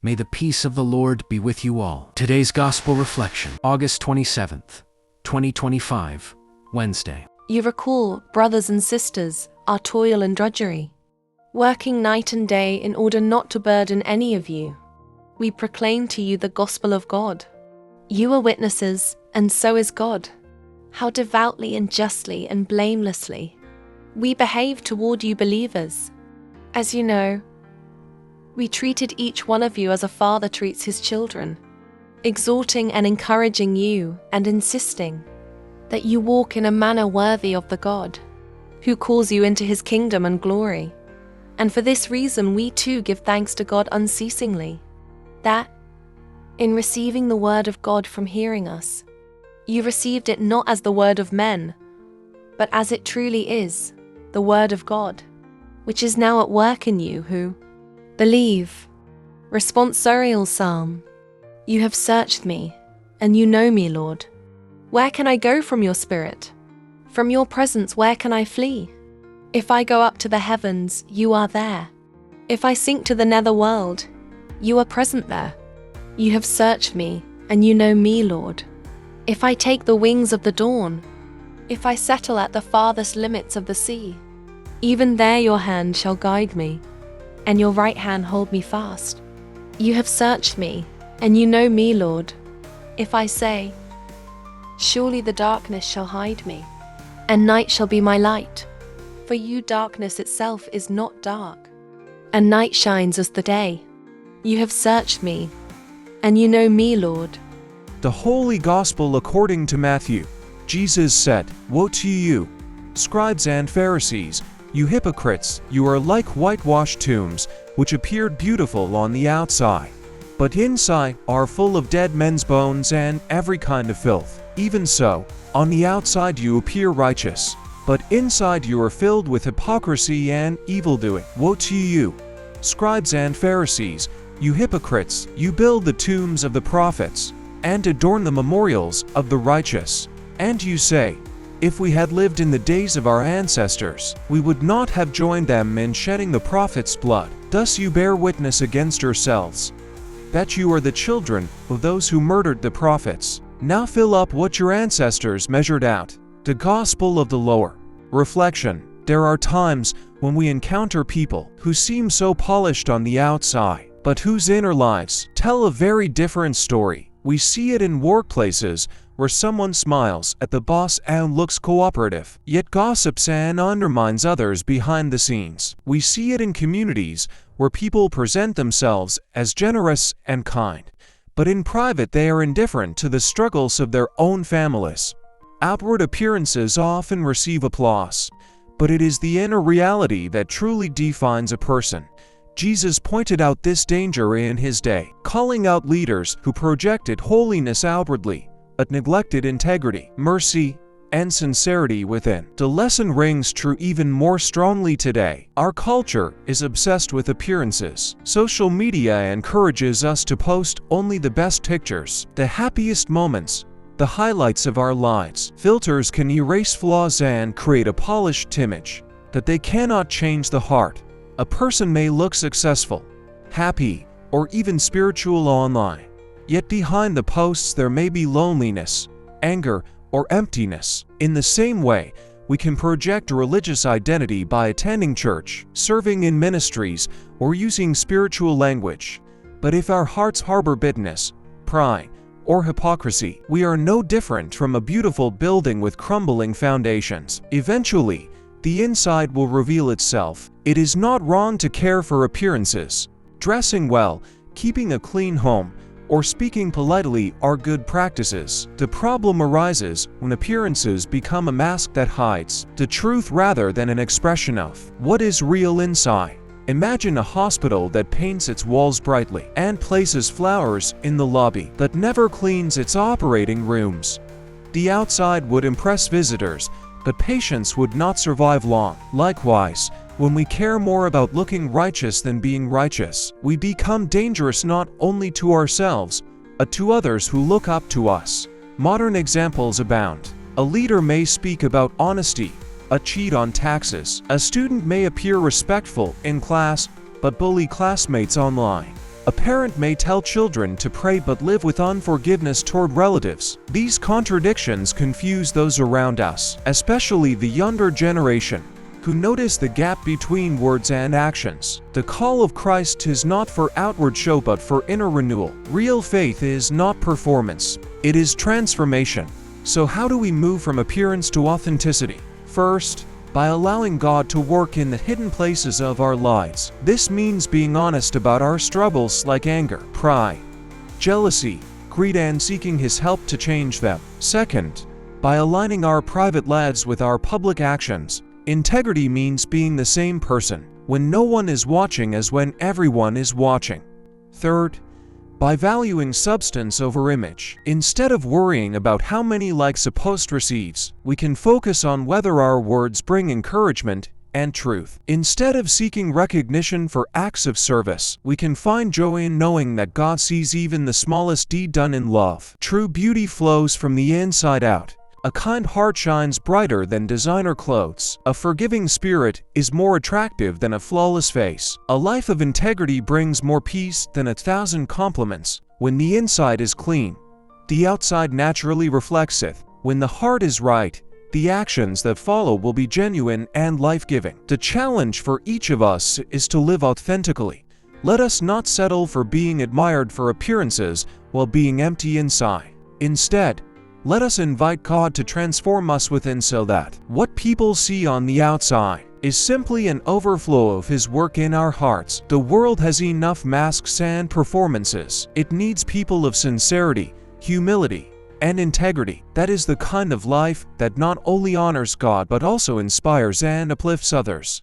May the peace of the Lord be with you all. Today's Gospel Reflection, August 27th, 2025, Wednesday. You recall, brothers and sisters, our toil and drudgery, working night and day in order not to burden any of you. We proclaim to you the gospel of God. You are witnesses, and so is God, how devoutly and justly and blamelessly we behave toward you believers. As you know, we treated each one of you as a father treats his children, exhorting and encouraging you and insisting that you walk in a manner worthy of the God who calls you into his kingdom and glory. And for this reason we too give thanks to God unceasingly, that, in receiving the word of God from hearing us, you received it not as the word of men, but as it truly is, the word of God, which is now at work in you who believe. Responsorial Psalm. You have searched me, and you know me, Lord. Where can I go from your spirit? From your presence, where can I flee? If I go up to the heavens, you are there. If I sink to the nether world, you are present there. You have searched me, and you know me, Lord. If I take the wings of the dawn, if I settle at the farthest limits of the sea, even there your hand shall guide me, and your right hand hold me fast. You have searched me, and you know me, Lord. If I say, surely the darkness shall hide me, and night shall be my light. For you darkness itself is not dark, and night shines as the day. You have searched me, and you know me, Lord. The Holy Gospel according to Matthew. Jesus said, "Woe to you, scribes and Pharisees, you hypocrites! You are like whitewashed tombs, which appeared beautiful on the outside, but inside are full of dead men's bones and every kind of filth. Even so, on the outside you appear righteous, but inside you are filled with hypocrisy and evildoing. Woe to you, scribes and Pharisees, you hypocrites! You build the tombs of the prophets, and adorn the memorials of the righteous. And you say, if we had lived in the days of our ancestors, we would not have joined them in shedding the prophets' blood. Thus you bear witness against yourselves, that you are the children of those who murdered the prophets. Now fill up what your ancestors measured out." The Gospel of the Lord. Reflection. There are times when we encounter people who seem so polished on the outside, but whose inner lives tell a very different story. We see it in workplaces where someone smiles at the boss and looks cooperative, yet gossips and undermines others behind the scenes. We see it in communities where people present themselves as generous and kind, but in private they are indifferent to the struggles of their own families. Outward appearances often receive applause, but it is the inner reality that truly defines a person. Jesus pointed out this danger in his day, calling out leaders who projected holiness outwardly, but neglected integrity, mercy, and sincerity within. The lesson rings true even more strongly today. Our culture is obsessed with appearances. Social media encourages us to post only the best pictures, the happiest moments, the highlights of our lives. Filters can erase flaws and create a polished image, that they cannot change the heart. A person may look successful, happy, or even spiritual online, yet behind the posts there may be loneliness, anger, or emptiness. In the same way, we can project a religious identity by attending church, serving in ministries, or using spiritual language. But if our hearts harbor bitterness, pride, or hypocrisy, we are no different from a beautiful building with crumbling foundations. Eventually, the inside will reveal itself. It is not wrong to care for appearances. Dressing well, keeping a clean home, or speaking politely are good practices. The problem arises when appearances become a mask that hides the truth rather than an expression of what is real inside. Imagine a hospital that paints its walls brightly and places flowers in the lobby, but never cleans its operating rooms. The outside would impress visitors, but patients would not survive long. Likewise, when we care more about looking righteous than being righteous, we become dangerous not only to ourselves, but to others who look up to us. Modern examples abound. A leader may speak about honesty, but cheat on taxes. A student may appear respectful in class, but bully classmates online. A parent may tell children to pray but live with unforgiveness toward relatives. These contradictions confuse those around us, especially the younger generation, who notice the gap between words and actions. The call of Christ is not for outward show but for inner renewal. Real faith is not performance, it is transformation. So how do we move from appearance to authenticity? First, by allowing God to work in the hidden places of our lives. This means being honest about our struggles like anger, pride, jealousy, greed, and seeking His help to change them. Second, by aligning our private lives with our public actions. Integrity means being the same person when no one is watching as when everyone is watching. Third, by valuing substance over image. Instead of worrying about how many likes a post receives, we can focus on whether our words bring encouragement and truth. Instead of seeking recognition for acts of service, we can find joy in knowing that God sees even the smallest deed done in love. True beauty flows from the inside out. A kind heart shines brighter than designer clothes. A forgiving spirit is more attractive than a flawless face. A life of integrity brings more peace than 1,000 compliments. When the inside is clean, the outside naturally reflects it. When the heart is right, the actions that follow will be genuine and life-giving. The challenge for each of us is to live authentically. Let us not settle for being admired for appearances while being empty inside. Instead, let us invite God to transform us within so that what people see on the outside is simply an overflow of His work in our hearts. The world has enough masks and performances. It needs people of sincerity, humility, and integrity. That is the kind of life that not only honors God but also inspires and uplifts others.